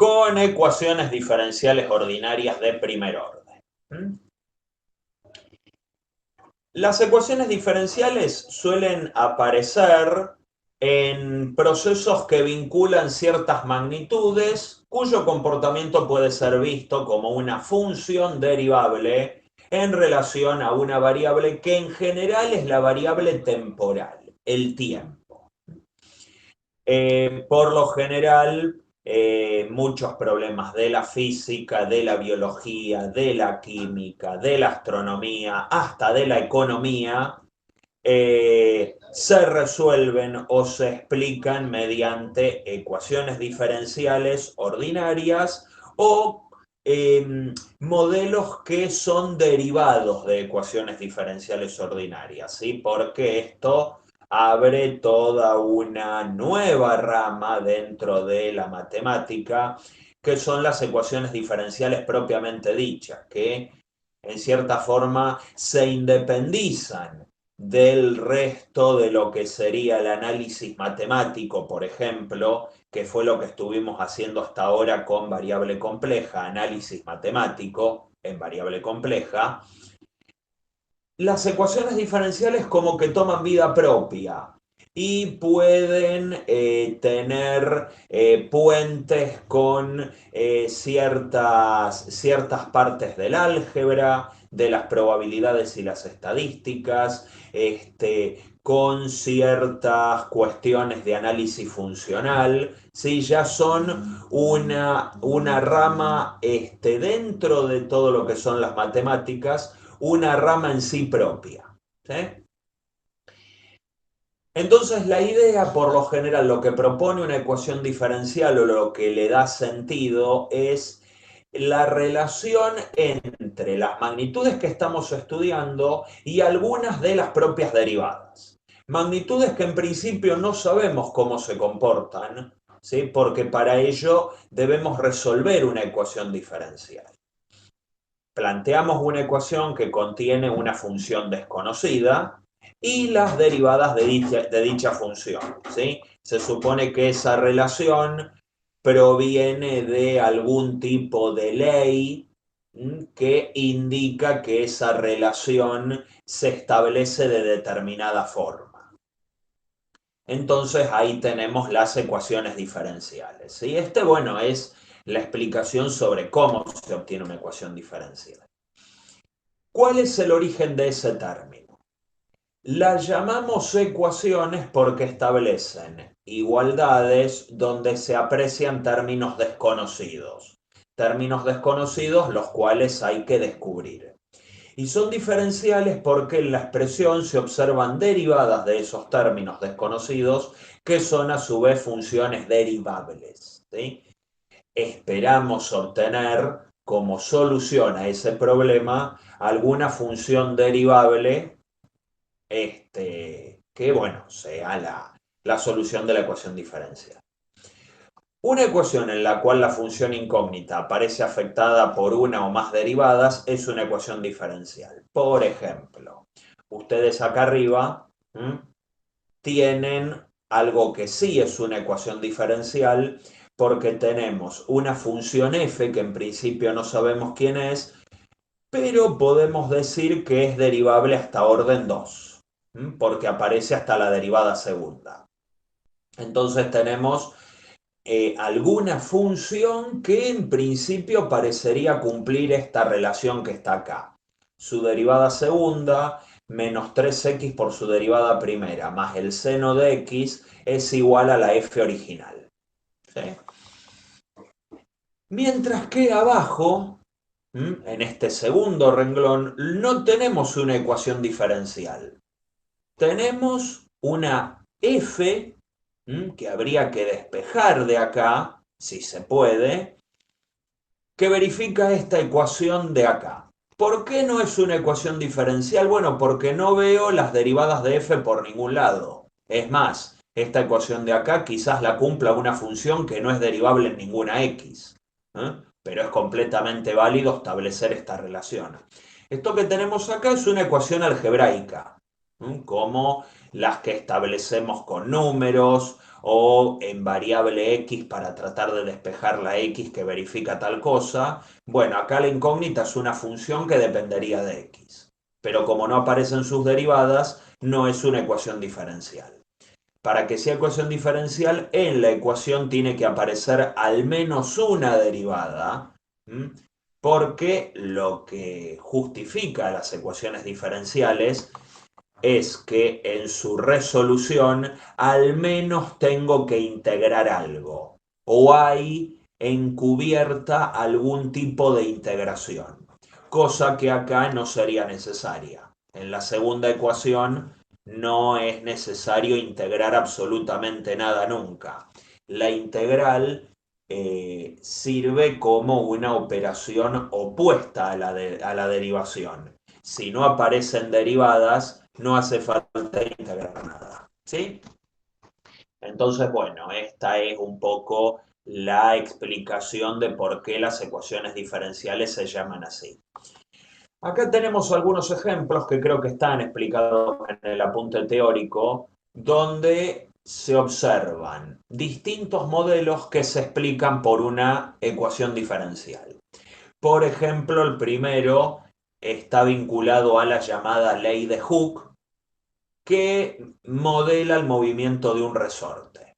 con ecuaciones diferenciales ordinarias de primer orden. Las ecuaciones diferenciales suelen aparecer en procesos que vinculan ciertas magnitudes cuyo comportamiento puede ser visto como una función derivable en relación a una variable que en general es la variable temporal, el tiempo. Por lo general, muchos problemas de la física, de la biología, de la química, de la astronomía, hasta de la economía, se resuelven o se explican mediante ecuaciones diferenciales ordinarias o modelos que son derivados de ecuaciones diferenciales ordinarias, ¿sí? Porque esto abre toda una nueva rama dentro de la matemática, que son las ecuaciones diferenciales propiamente dichas, que en cierta forma se independizan del resto de lo que sería el análisis matemático, por ejemplo, que fue lo que estuvimos haciendo hasta ahora con variable compleja, análisis matemático en variable compleja. Las ecuaciones diferenciales como que toman vida propia y pueden tener puentes con ciertas partes del álgebra, de las probabilidades y las estadísticas, con ciertas cuestiones de análisis funcional, ¿sí? Ya son una rama dentro de todo lo que son las matemáticas, una rama en sí propia. ¿Sí? Entonces la idea, por lo general, lo que propone una ecuación diferencial o lo que le da sentido es la relación entre las magnitudes que estamos estudiando y algunas de las propias derivadas. Magnitudes que en principio no sabemos cómo se comportan, ¿sí? Porque para ello debemos resolver una ecuación diferencial. Planteamos una ecuación que contiene una función desconocida y las derivadas de dicha función, ¿sí? Se supone que esa relación proviene de algún tipo de ley que indica que esa relación se establece de determinada forma. Entonces ahí tenemos las ecuaciones diferenciales, ¿sí? Bueno, es la explicación sobre cómo se obtiene una ecuación diferencial. ¿Cuál es el origen de ese término? Las llamamos ecuaciones porque establecen igualdades donde se aprecian términos desconocidos. Términos desconocidos los cuales hay que descubrir. Y son diferenciales porque en la expresión se observan derivadas de esos términos desconocidos que son a su vez funciones derivables, ¿sí? Esperamos obtener como solución a ese problema alguna función derivable que, bueno, sea la solución de la ecuación diferencial. Una ecuación en la cual la función incógnita aparece afectada por una o más derivadas es una ecuación diferencial. Por ejemplo, ustedes acá arriba tienen algo que sí es una ecuación diferencial porque tenemos una función f que en principio no sabemos quién es, pero podemos decir que es derivable hasta orden 2, porque aparece hasta la derivada segunda. Entonces tenemos alguna función que en principio parecería cumplir esta relación que está acá. Su derivada segunda menos 3x por su derivada primera más el seno de x es igual a la f original. ¿Sí? Mientras que abajo, en este segundo renglón, no tenemos una ecuación diferencial. Tenemos una f que habría que despejar de acá, si se puede, que verifica esta ecuación de acá. ¿Por qué no es una ecuación diferencial? Bueno, porque no veo las derivadas de f por ningún lado. Es más, esta ecuación de acá quizás la cumpla una función que no es derivable en ninguna x. Pero es completamente válido establecer esta relación. Esto que tenemos acá es una ecuación algebraica, como las que establecemos con números o en variable x para tratar de despejar la x que verifica tal cosa. Bueno, acá la incógnita es una función que dependería de x, pero como no aparecen sus derivadas, no es una ecuación diferencial. Para que sea ecuación diferencial, en la ecuación tiene que aparecer al menos una derivada, porque lo que justifica las ecuaciones diferenciales es que en su resolución al menos tengo que integrar algo, o hay encubierta algún tipo de integración, cosa que acá no sería necesaria. En la segunda ecuación no es necesario integrar absolutamente nada nunca. La integral sirve como una operación opuesta a a la derivación. Si no aparecen derivadas, no hace falta integrar nada. ¿Sí? Entonces, bueno, esta es un poco la explicación de por qué las ecuaciones diferenciales se llaman así. Acá tenemos algunos ejemplos que creo que están explicados en el apunte teórico, donde se observan distintos modelos que se explican por una ecuación diferencial. Por ejemplo, el primero está vinculado a la llamada ley de Hooke, que modela el movimiento de un resorte.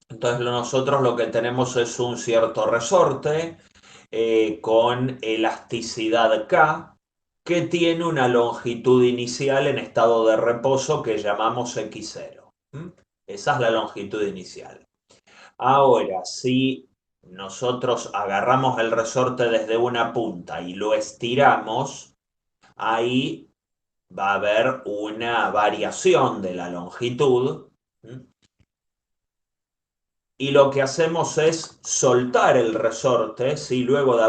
Entonces nosotros lo que tenemos es un cierto resorte con elasticidad K, que tiene una longitud inicial en estado de reposo que llamamos x0. Esa es la longitud inicial. Ahora, si nosotros agarramos el resorte desde una punta y lo estiramos, ahí va a haber una variación de la longitud. Y lo que hacemos es soltar el resorte, ¿sí? Luego de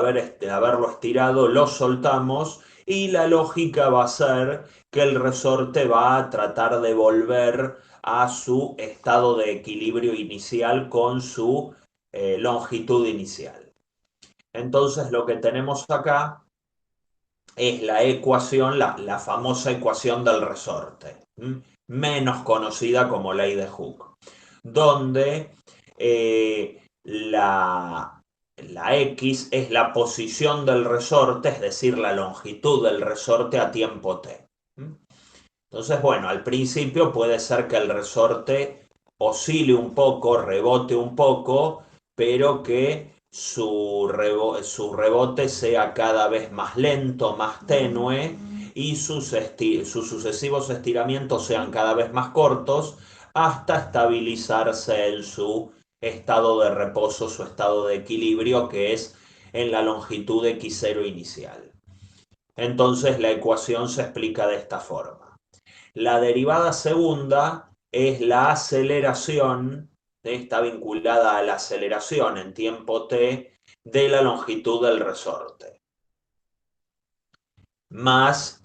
haberlo estirado, lo soltamos y la lógica va a ser que el resorte va a tratar de volver a su estado de equilibrio inicial con su longitud inicial. Entonces lo que tenemos acá es la ecuación, la famosa ecuación del resorte, menos conocida como ley de Hooke, donde la x es la posición del resorte, es decir, la longitud del resorte a tiempo t. Entonces, bueno, al principio puede ser que el resorte oscile un poco, rebote un poco, pero que su rebote sea cada vez más lento, más tenue, y sus sucesivos estiramientos sean cada vez más cortos hasta estabilizarse en su estado de reposo, su estado de equilibrio, que es en la longitud x0 inicial. Entonces la ecuación se explica de esta forma. La derivada segunda es la aceleración, está vinculada a la aceleración en tiempo t de la longitud del resorte, más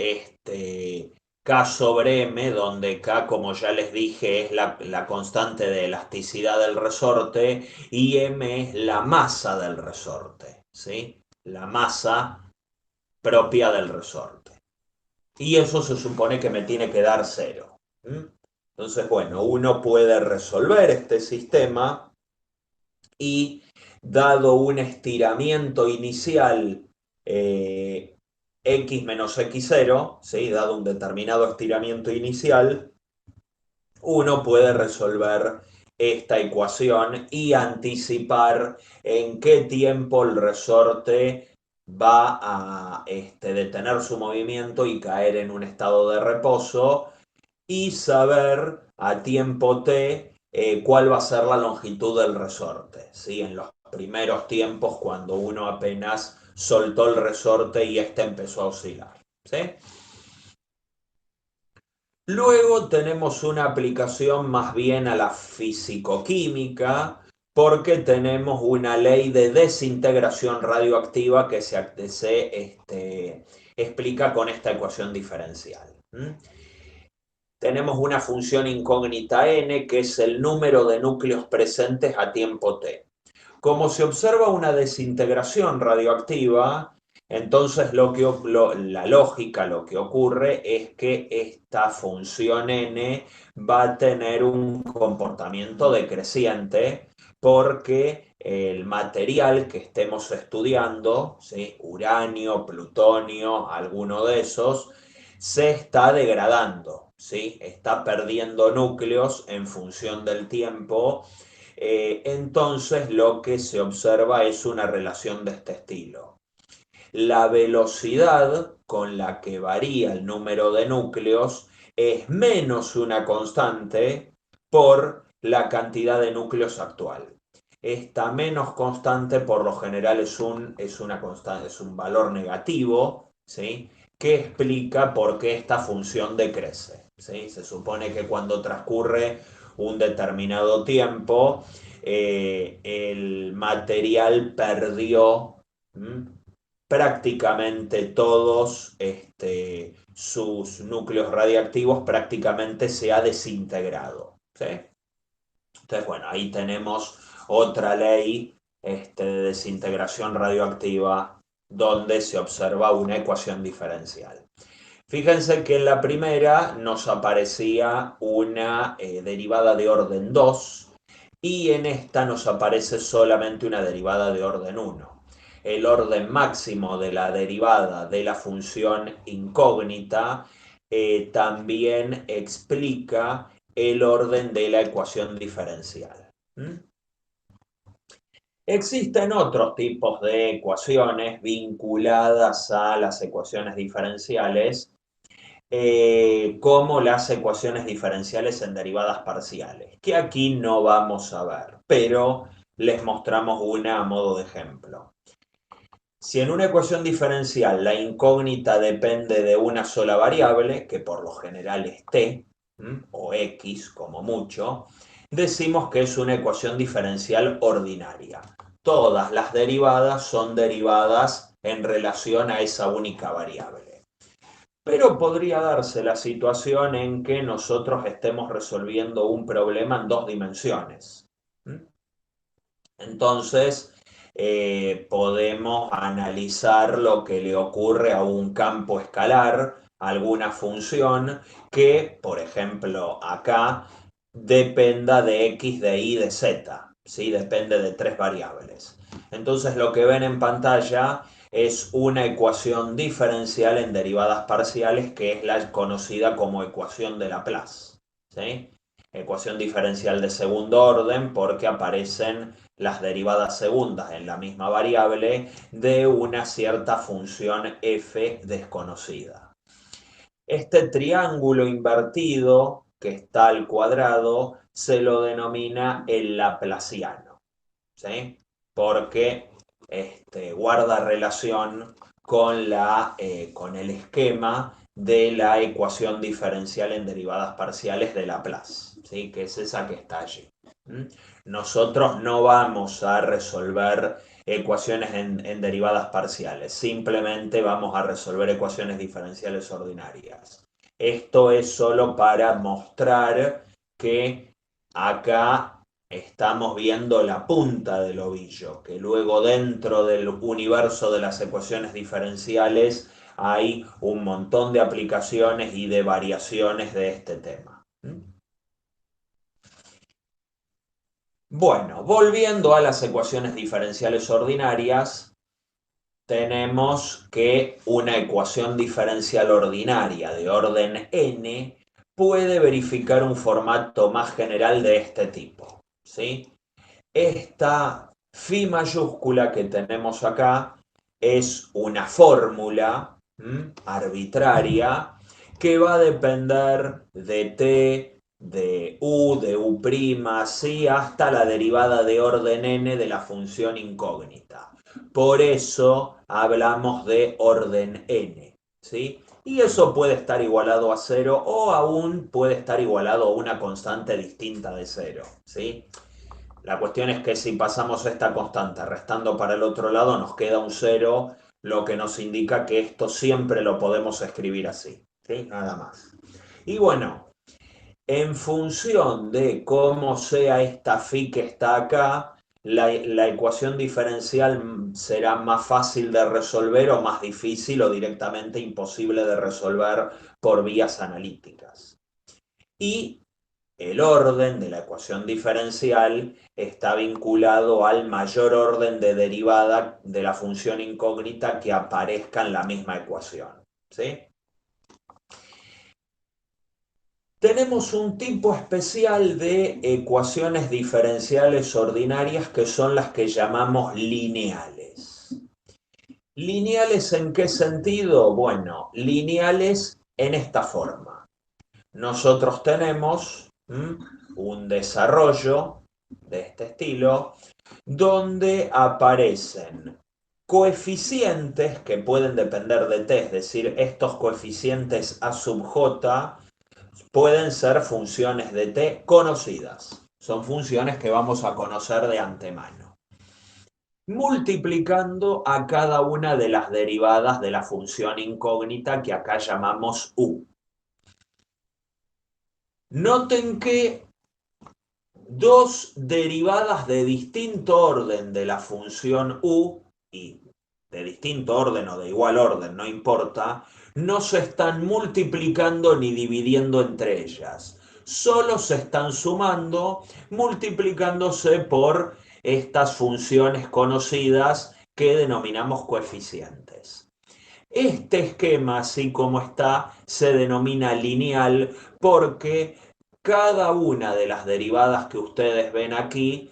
K sobre M, donde K, como ya les dije, es la constante de elasticidad del resorte y M es la masa del resorte, ¿sí? La masa propia del resorte. Y eso se supone que me tiene que dar 0. Entonces, bueno, uno puede resolver este sistema y dado un estiramiento inicial x menos x0, ¿sí? Dado un determinado estiramiento inicial, uno puede resolver esta ecuación y anticipar en qué tiempo el resorte va a detener su movimiento y caer en un estado de reposo y saber a tiempo t cuál va a ser la longitud del resorte, ¿sí? En los primeros tiempos cuando uno apenas soltó el resorte y este empezó a oscilar, ¿sí? Luego tenemos una aplicación más bien a la fisicoquímica, porque tenemos una ley de desintegración radioactiva que se explica con esta ecuación diferencial. Tenemos una función incógnita n, que es el número de núcleos presentes a tiempo t. Como se observa una desintegración radioactiva, Entonces la lógica, lo que ocurre es que esta función n va a tener un comportamiento decreciente porque el material que estemos estudiando, ¿sí? Uranio, plutonio, alguno de esos, se está degradando, ¿sí? Está perdiendo núcleos en función del tiempo. Entonces lo que se observa es una relación de este estilo. La velocidad con la que varía el número de núcleos es menos una constante por la cantidad de núcleos actual. Esta menos constante por lo general es una constante, es un valor negativo, ¿sí? Que explica por qué esta función decrece, ¿sí? Se supone que cuando transcurre un determinado tiempo, el material perdió prácticamente todos sus núcleos radiactivos, prácticamente se ha desintegrado, ¿sí? Entonces, bueno, ahí tenemos otra ley de desintegración radioactiva donde se observa una ecuación diferencial. Fíjense que en la primera nos aparecía una derivada de orden 2 y en esta nos aparece solamente una derivada de orden 1. El orden máximo de la derivada de la función incógnita también explica el orden de la ecuación diferencial. Existen otros tipos de ecuaciones vinculadas a las ecuaciones diferenciales, como las ecuaciones diferenciales en derivadas parciales, que aquí no vamos a ver, pero les mostramos una a modo de ejemplo. Si en una ecuación diferencial la incógnita depende de una sola variable, que por lo general es t, o x como mucho, decimos que es una ecuación diferencial ordinaria. Todas las derivadas son derivadas en relación a esa única variable. Pero podría darse la situación en que nosotros estemos resolviendo un problema en dos dimensiones. Entonces, podemos analizar lo que le ocurre a un campo escalar, alguna función que, por ejemplo, acá dependa de x, de y, de z, ¿sí? Depende de tres variables. Entonces, lo que ven en pantalla es una ecuación diferencial en derivadas parciales que es la conocida como ecuación de Laplace, ¿sí? Ecuación diferencial de segundo orden porque aparecen las derivadas segundas en la misma variable de una cierta función f desconocida. Este triángulo invertido que está al cuadrado se lo denomina el laplaciano, ¿sí? Porque guarda relación con el esquema de la ecuación diferencial en derivadas parciales de Laplace, ¿sí? Que es esa que está allí. Nosotros no vamos a resolver ecuaciones en derivadas parciales, simplemente vamos a resolver ecuaciones diferenciales ordinarias. Esto es solo para mostrar que acá estamos viendo la punta del ovillo, que luego dentro del universo de las ecuaciones diferenciales hay un montón de aplicaciones y de variaciones de este tema. Bueno, volviendo a las ecuaciones diferenciales ordinarias, tenemos que una ecuación diferencial ordinaria de orden n puede verificar un formato más general de este tipo, ¿sí? Esta phi mayúscula que tenemos acá es una fórmula arbitraria que va a depender de t, de u', ¿sí? Hasta la derivada de orden n de la función incógnita. Por eso hablamos de orden n, ¿sí? Y eso puede estar igualado a 0 o aún puede estar igualado a una constante distinta de 0, ¿sí? La cuestión es que si pasamos esta constante restando para el otro lado nos queda un 0, lo que nos indica que esto siempre lo podemos escribir así, ¿sí? Nada más. Y bueno, en función de cómo sea esta phi que está acá, la ecuación diferencial será más fácil de resolver o más difícil o directamente imposible de resolver por vías analíticas. Y el orden de la ecuación diferencial está vinculado al mayor orden de derivada de la función incógnita que aparezca en la misma ecuación, ¿sí? Tenemos un tipo especial de ecuaciones diferenciales ordinarias que son las que llamamos lineales. ¿Lineales en qué sentido? Bueno, lineales en esta forma. Nosotros tenemos un desarrollo de este estilo donde aparecen coeficientes que pueden depender de t, es decir, estos coeficientes a sub j pueden ser funciones de t conocidas. Son funciones que vamos a conocer de antemano. Multiplicando a cada una de las derivadas de la función incógnita que acá llamamos u. Noten que dos derivadas de distinto orden de la función u, y de distinto orden o de igual orden, no importa, no se están multiplicando ni dividiendo entre ellas. Solo se están sumando, multiplicándose por estas funciones conocidas que denominamos coeficientes. Este esquema, así como está, se denomina lineal porque cada una de las derivadas que ustedes ven aquí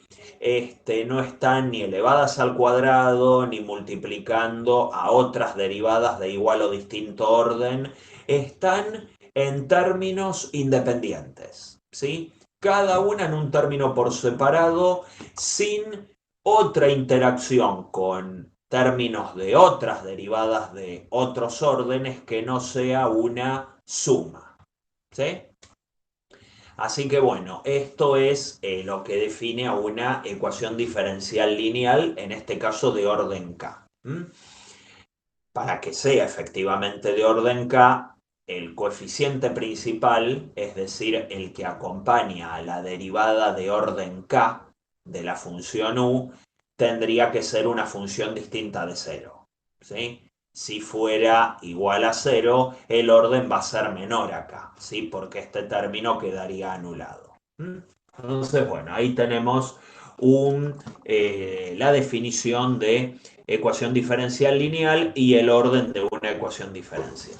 no están ni elevadas al cuadrado ni multiplicando a otras derivadas de igual o distinto orden, están en términos independientes, ¿sí? Cada una en un término por separado, sin otra interacción con términos de otras derivadas de otros órdenes que no sea una suma, ¿sí? Así que bueno, esto es lo que define a una ecuación diferencial lineal, en este caso de orden K. Para que sea efectivamente de orden K, el coeficiente principal, es decir, el que acompaña a la derivada de orden K de la función u, tendría que ser una función distinta de 0, ¿sí? Si fuera igual a 0, el orden va a ser menor acá, ¿sí? Porque este término quedaría anulado. Entonces, bueno, ahí tenemos la definición de ecuación diferencial lineal y el orden de una ecuación diferencial.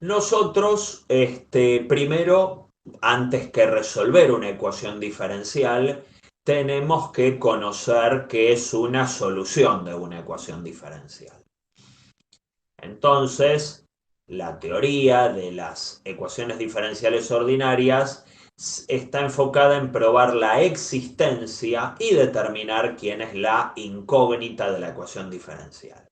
Nosotros, primero, antes que resolver una ecuación diferencial, tenemos que conocer qué es una solución de una ecuación diferencial. Entonces, la teoría de las ecuaciones diferenciales ordinarias está enfocada en probar la existencia y determinar quién es la incógnita de la ecuación diferencial.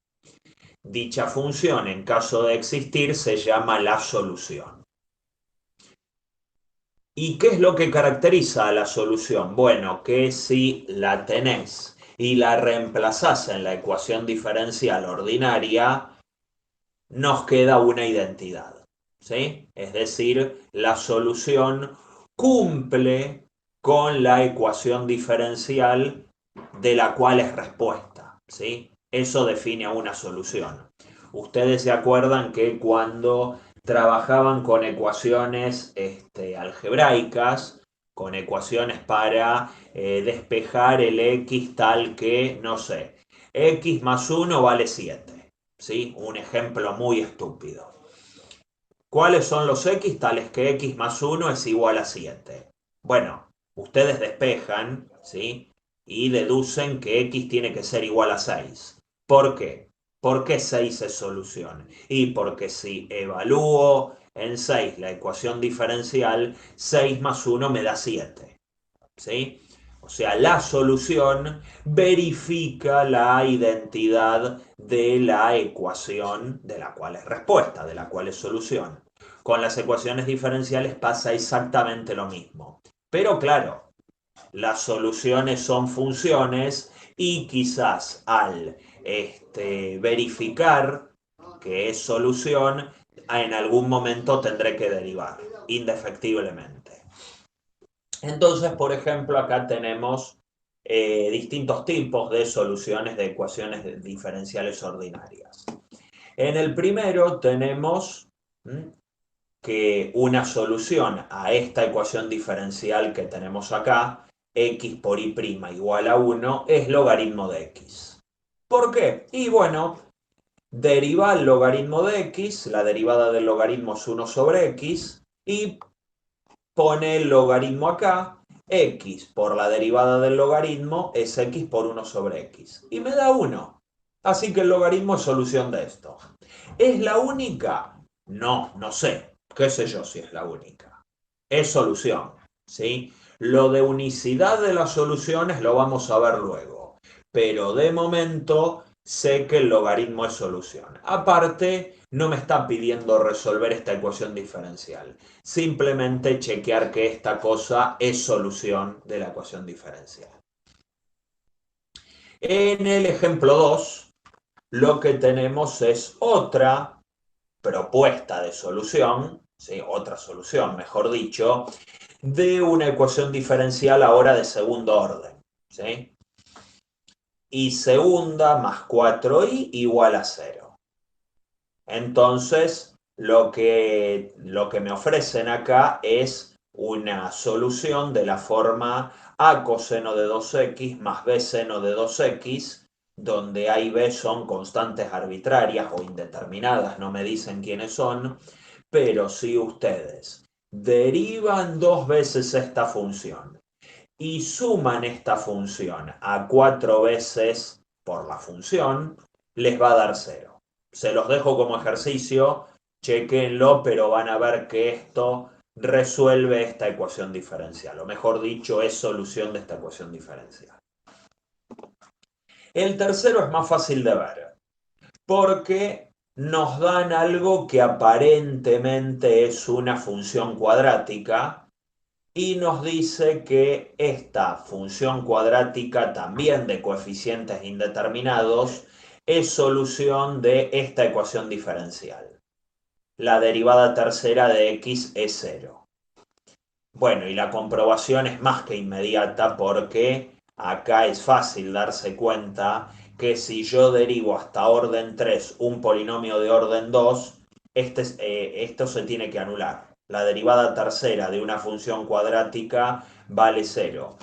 Dicha función, en caso de existir, se llama la solución. ¿Y qué es lo que caracteriza a la solución? Bueno, que si la tenés y la reemplazás en la ecuación diferencial ordinaria, nos queda una identidad, ¿sí? Es decir, la solución cumple con la ecuación diferencial de la cual es respuesta, ¿sí? Eso define a una solución. Ustedes se acuerdan que cuando trabajaban con ecuaciones algebraicas, con ecuaciones para despejar el x tal que, no sé, x más 1 vale 7. ¿Sí? Un ejemplo muy estúpido. ¿Cuáles son los x? Tales que x más 1 es igual a 7. Bueno, ustedes despejan, ¿sí? Y deducen que x tiene que ser igual a 6. ¿Por qué? ¿Por qué 6 es solución? Y porque si evalúo en 6 la ecuación diferencial, 6 más 1 me da 7. ¿Sí? O sea, la solución verifica la identidad de la ecuación de la cual es respuesta, de la cual es solución. Con las ecuaciones diferenciales pasa exactamente lo mismo. Pero claro, las soluciones son funciones y quizás al verificar que es solución, en algún momento tendré que derivar, indefectiblemente. Entonces, por ejemplo, acá tenemos distintos tipos de soluciones de ecuaciones diferenciales ordinarias. En el primero tenemos que una solución a esta ecuación diferencial que tenemos acá, x por y' igual a 1, es logaritmo de x. ¿Por qué? Y bueno, deriva el logaritmo de x, la derivada del logaritmo es 1 sobre x, y pone el logaritmo acá, x por la derivada del logaritmo es x por 1 sobre x. Y me da 1. Así que el logaritmo es solución de esto. ¿Es la única? No, no sé. ¿Qué sé yo si es la única? Es solución, ¿sí? Lo de unicidad de las soluciones lo vamos a ver luego. Pero de momento sé que el logaritmo es solución. Aparte, no me está pidiendo resolver esta ecuación diferencial. Simplemente chequear que esta cosa es solución de la ecuación diferencial. En el ejemplo 2, lo que tenemos es otra propuesta de solución, ¿sí? Otra solución, mejor dicho, de una ecuación diferencial ahora de segundo orden. ¿Sí? Y segunda más 4y igual a 0. Entonces, lo que me ofrecen acá es una solución de la forma a coseno de 2x más b seno de 2x, donde a y b son constantes arbitrarias o indeterminadas, no me dicen quiénes son, pero si ustedes derivan dos veces esta función y suman esta función a 4 veces por la función, les va a dar 0. Se los dejo como ejercicio, chequenlo, pero van a ver que esto resuelve esta ecuación diferencial, o mejor dicho, es solución de esta ecuación diferencial. El tercero es más fácil de ver, porque nos dan algo que aparentemente es una función cuadrática, y nos dice que esta función cuadrática, también de coeficientes indeterminados, es solución de esta ecuación diferencial. La derivada tercera de x es 0. Bueno, y la comprobación es más que inmediata porque acá es fácil darse cuenta que si yo derivo hasta orden 3 un polinomio de orden 2, esto se tiene que anular. La derivada tercera de una función cuadrática vale 0.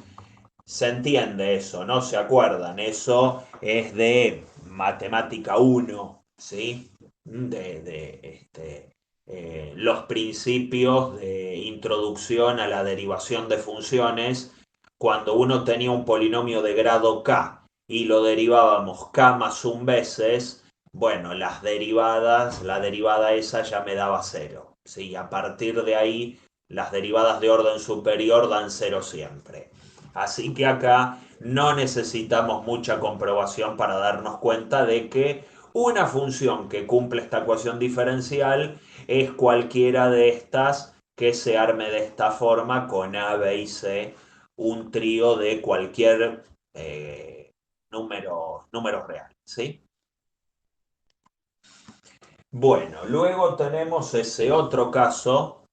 Se entiende eso, ¿no? ¿Se acuerdan? Eso es de matemática 1, ¿sí? Los principios de introducción a la derivación de funciones, cuando uno tenía un polinomio de grado k y lo derivábamos k más un veces, bueno, la derivada esa ya me daba 0, ¿sí? A partir de ahí, las derivadas de orden superior dan 0 siempre. Así que acá no necesitamos mucha comprobación para darnos cuenta de que una función que cumple esta ecuación diferencial es cualquiera de estas que se arme de esta forma con A, B y C, un trío de cualquier número real, ¿sí? Bueno, luego tenemos ese otro caso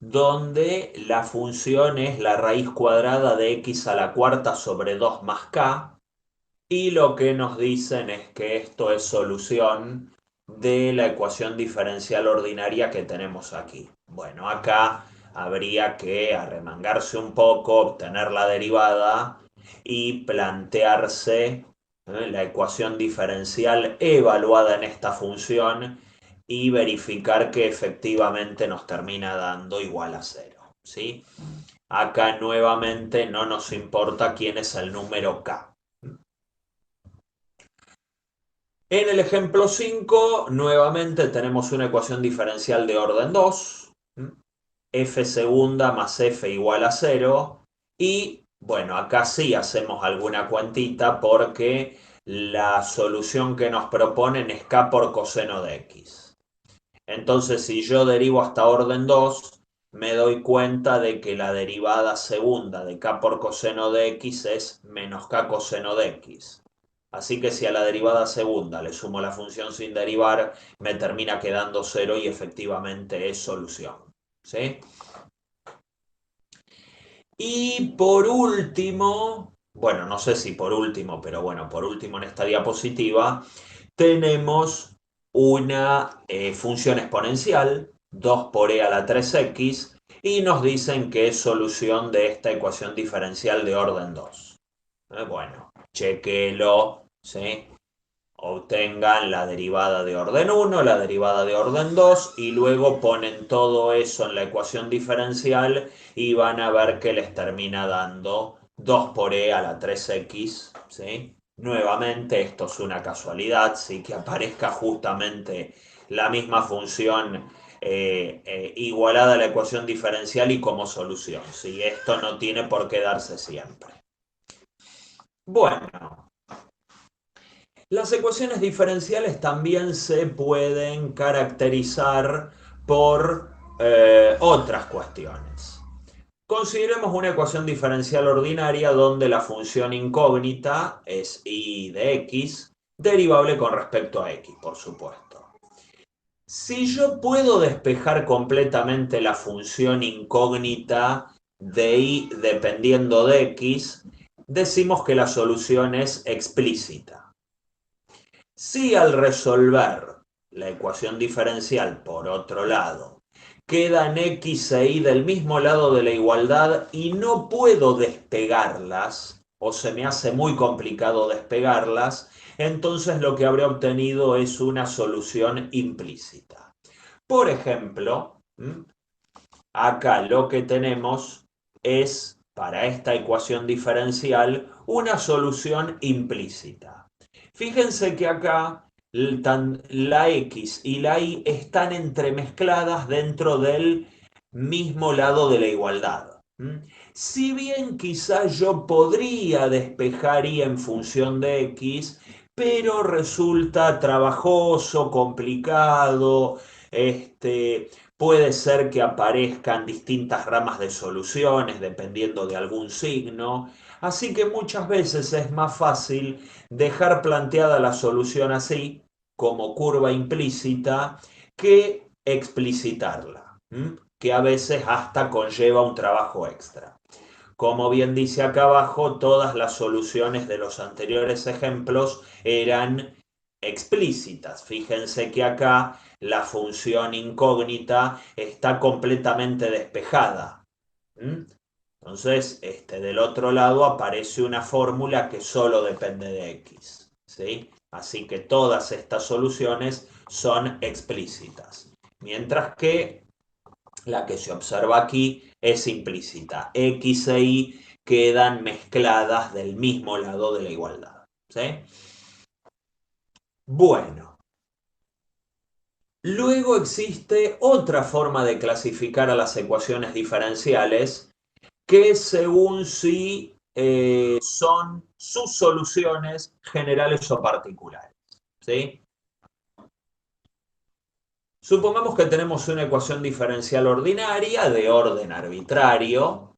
donde la función es la raíz cuadrada de x a la cuarta sobre 2 más k, y lo que nos dicen es que esto es solución de la ecuación diferencial ordinaria que tenemos aquí. Bueno, acá habría que arremangarse un poco, obtener la derivada y plantearse la ecuación diferencial evaluada en esta función y verificar que efectivamente nos termina dando igual a 0. ¿Sí? Acá nuevamente no nos importa quién es el número k. En el ejemplo 5, nuevamente tenemos una ecuación diferencial de orden 2, f segunda más f igual a 0, y bueno, acá sí hacemos alguna cuentita porque la solución que nos proponen es k por coseno de x. Entonces, si yo derivo hasta orden 2, me doy cuenta de que la derivada segunda de k por coseno de x es menos k coseno de x. Así que si a la derivada segunda le sumo la función sin derivar, me termina quedando 0 y efectivamente es solución. ¿Sí? Y por último, bueno, no sé si por último, pero bueno, por último en esta diapositiva, tenemos una función exponencial, 2 por e a la 3x, y nos dicen que es solución de esta ecuación diferencial de orden 2. Bueno, chequelo, ¿sí? Obtengan la derivada de orden 1, la derivada de orden 2 y luego ponen todo eso en la ecuación diferencial y van a ver que les termina dando 2 por e a la 3x, ¿sí? Nuevamente, esto es una casualidad, sí, que aparezca justamente la misma función igualada a la ecuación diferencial y como solución, ¿sí? Esto no tiene por qué darse siempre. Bueno, las ecuaciones diferenciales también se pueden caracterizar por otras cuestiones. Consideremos una ecuación diferencial ordinaria donde la función incógnita es y de x, derivable con respecto a x, por supuesto. Si yo puedo despejar completamente la función incógnita de y dependiendo de x, decimos que la solución es explícita. Si al resolver la ecuación diferencial por otro lado, quedan x e y del mismo lado de la igualdad y no puedo despegarlas, o se me hace muy complicado despegarlas, entonces lo que habré obtenido es una solución implícita. Por ejemplo, acá lo que tenemos es, para esta ecuación diferencial, una solución implícita. Fíjense que acá la x y la y están entremezcladas dentro del mismo lado de la igualdad. Si bien quizá yo podría despejar y en función de x, pero resulta trabajoso, complicado, puede ser que aparezcan distintas ramas de soluciones dependiendo de algún signo, así que muchas veces es más fácil dejar planteada la solución así, como curva implícita, que explicitarla, que a veces hasta conlleva un trabajo extra. Como bien dice acá abajo, todas las soluciones de los anteriores ejemplos eran explícitas. Fíjense que acá la función incógnita está completamente despejada. Entonces, del otro lado aparece una fórmula que solo depende de x, ¿sí? Así que todas estas soluciones son explícitas. Mientras que la que se observa aquí es implícita. X e Y quedan mezcladas del mismo lado de la igualdad, ¿sí? Bueno, luego existe otra forma de clasificar a las ecuaciones diferenciales que según si son sus soluciones generales o particulares, ¿sí? Supongamos que tenemos una ecuación diferencial ordinaria de orden arbitrario.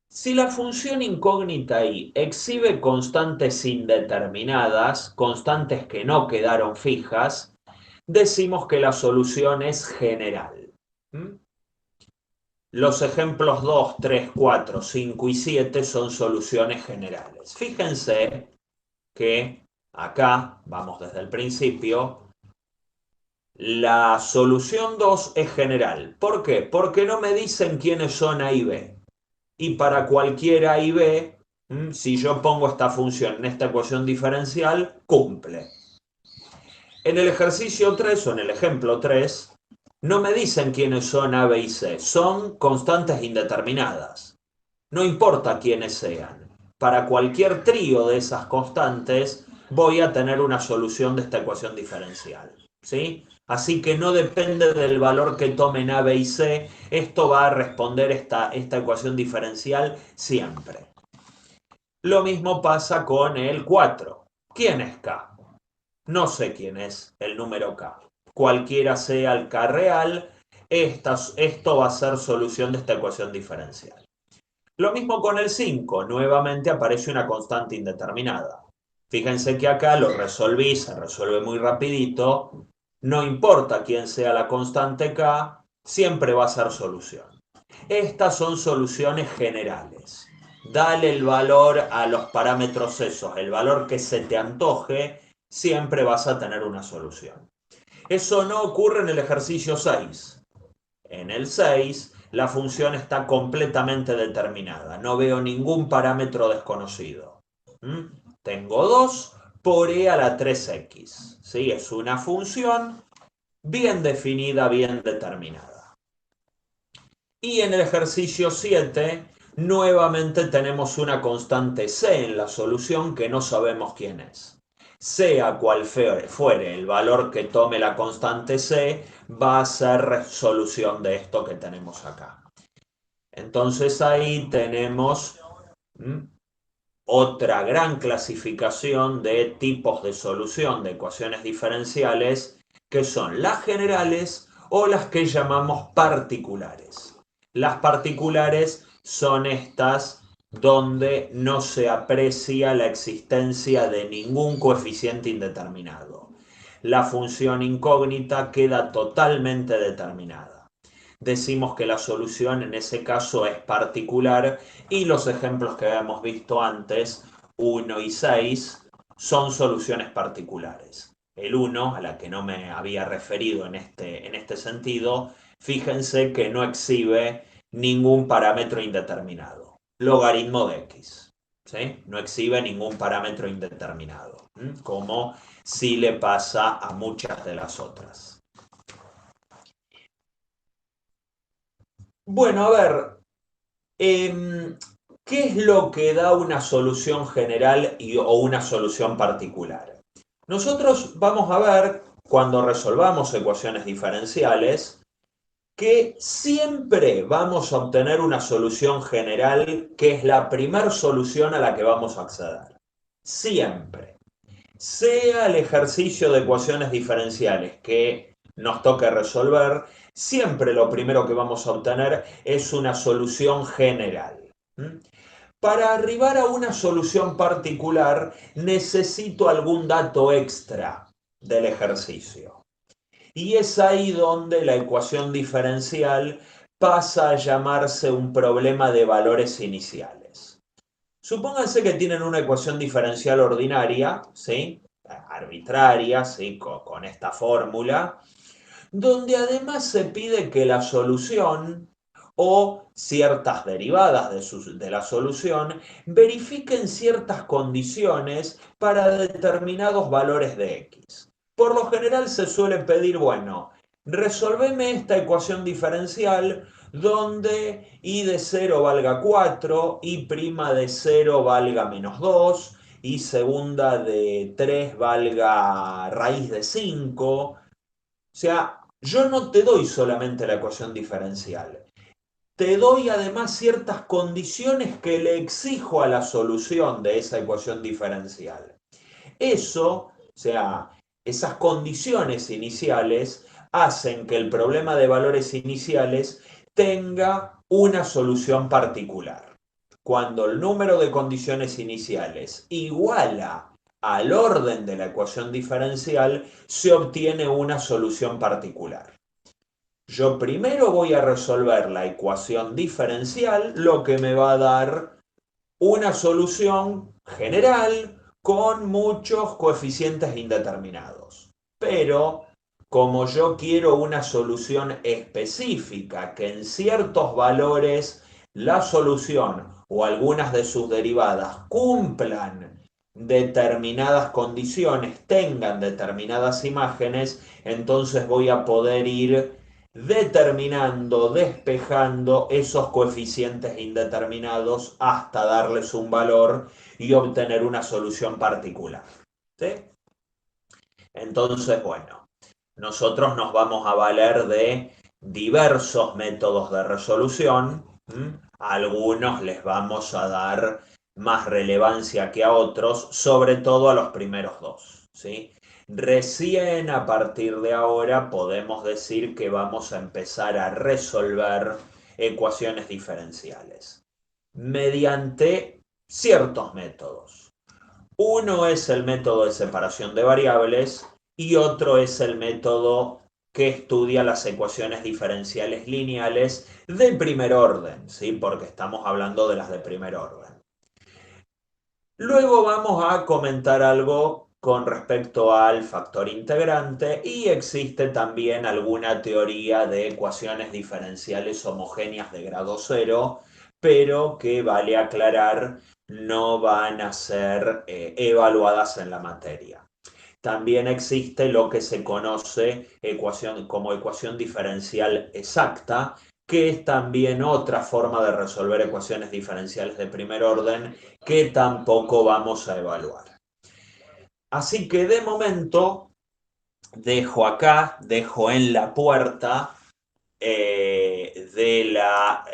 Si la función incógnita y exhibe constantes indeterminadas, constantes que no quedaron fijas, decimos que la solución es general. Los ejemplos 2, 3, 4, 5 y 7 son soluciones generales. Fíjense que acá, vamos desde el principio, la solución 2 es general. ¿Por qué? Porque no me dicen quiénes son A y B. Y para cualquier A y B, si yo pongo esta función en esta ecuación diferencial, cumple. En el ejercicio 3 o en el ejemplo 3, no me dicen quiénes son A, B y C. Son constantes indeterminadas. No importa quiénes sean. Para cualquier trío de esas constantes, voy a tener una solución de esta ecuación diferencial, ¿sí? Así que no depende del valor que tomen A, B y C, esto va a responder esta ecuación diferencial siempre. Lo mismo pasa con el 4. ¿Quién es K? No sé quién es el número K. Cualquiera sea el K real, esto va a ser solución de esta ecuación diferencial. Lo mismo con el 5, nuevamente aparece una constante indeterminada. Fíjense que acá lo resolví, se resuelve muy rapidito. No importa quién sea la constante K, siempre va a ser solución. Estas son soluciones generales. dale el valor a los parámetros esos, el valor que se te antoje, siempre vas a tener una solución. Eso no ocurre en el ejercicio 6. En el 6, la función está completamente determinada. No veo ningún parámetro desconocido. Tengo 2 por e a la 3x. ¿Sí? Es una función bien definida, bien determinada. Y en el ejercicio 7, nuevamente tenemos una constante c en la solución que no sabemos quién es. Sea cual fuere el valor que tome la constante c, va a ser resolución de esto que tenemos acá. Entonces ahí tenemos otra gran clasificación de tipos de solución de ecuaciones diferenciales, que son las generales o las que llamamos particulares. Las particulares son estas donde no se aprecia la existencia de ningún coeficiente indeterminado. La función incógnita queda totalmente determinada. Decimos que la solución en ese caso es particular y los ejemplos que habíamos visto antes, 1 y 6, son soluciones particulares. El 1, a la que no me había referido en este sentido, fíjense que no exhibe ningún parámetro indeterminado. Logaritmo de x. ¿Sí? No exhibe ningún parámetro indeterminado, como sí le pasa a muchas de las otras. Bueno, a ver, ¿qué es lo que da una solución general o una solución particular? Nosotros vamos a ver, cuando resolvamos ecuaciones diferenciales, que siempre vamos a obtener una solución general que es la primera solución a la que vamos a acceder. Siempre. Sea el ejercicio de ecuaciones diferenciales que nos toque resolver, siempre lo primero que vamos a obtener es una solución general. Para arribar a una solución particular necesito algún dato extra del ejercicio. Y es ahí donde la ecuación diferencial pasa a llamarse un problema de valores iniciales. Supónganse que tienen una ecuación diferencial ordinaria, ¿sí? Arbitraria, ¿sí? Con esta fórmula, donde además se pide que la solución o ciertas derivadas de la solución verifiquen ciertas condiciones para determinados valores de x. Por lo general se suele pedir, bueno, resolveme esta ecuación diferencial donde y de 0 valga 4, y' de 0 valga menos 2, y segunda de 3 valga raíz de 5. O sea, yo no te doy solamente la ecuación diferencial, te doy además ciertas condiciones que le exijo a la solución de esa ecuación diferencial. Eso, o sea, esas condiciones iniciales hacen que el problema de valores iniciales tenga una solución particular. Cuando el número de condiciones iniciales iguala al orden de la ecuación diferencial, se obtiene una solución particular. Yo primero voy a resolver la ecuación diferencial, lo que me va a dar una solución general con muchos coeficientes indeterminados. Pero como yo quiero una solución específica que en ciertos valores la solución o algunas de sus derivadas cumplan determinadas condiciones, tengan determinadas imágenes, entonces voy a poder ir determinando, despejando esos coeficientes indeterminados hasta darles un valor y obtener una solución particular. ¿Sí? Entonces, bueno, nosotros nos vamos a valer de diversos métodos de resolución. A algunos les vamos a dar más relevancia que a otros, sobre todo a los primeros dos, ¿sí? Recién a partir de ahora podemos decir que vamos a empezar a resolver ecuaciones diferenciales mediante ciertos métodos. Uno es el método de separación de variables y otro es el método que estudia las ecuaciones diferenciales lineales de primer orden, ¿sí? Porque estamos hablando de las de primer orden. Luego vamos a comentar algo con respecto al factor integrante y existe también alguna teoría de ecuaciones diferenciales homogéneas de grado cero, pero que vale aclarar no van a ser evaluadas en la materia. También existe lo que se conoce como ecuación diferencial exacta, que es también otra forma de resolver ecuaciones diferenciales de primer orden que tampoco vamos a evaluar. Así que de momento dejo en la puerta de la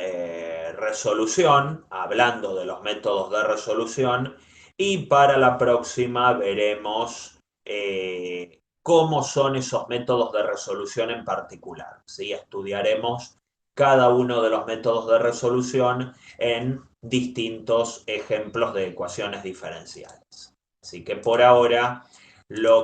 resolución, hablando de los métodos de resolución, y para la próxima veremos cómo son esos métodos de resolución en particular, ¿sí? Estudiaremos cada uno de los métodos de resolución en distintos ejemplos de ecuaciones diferenciales. Así que por ahora lo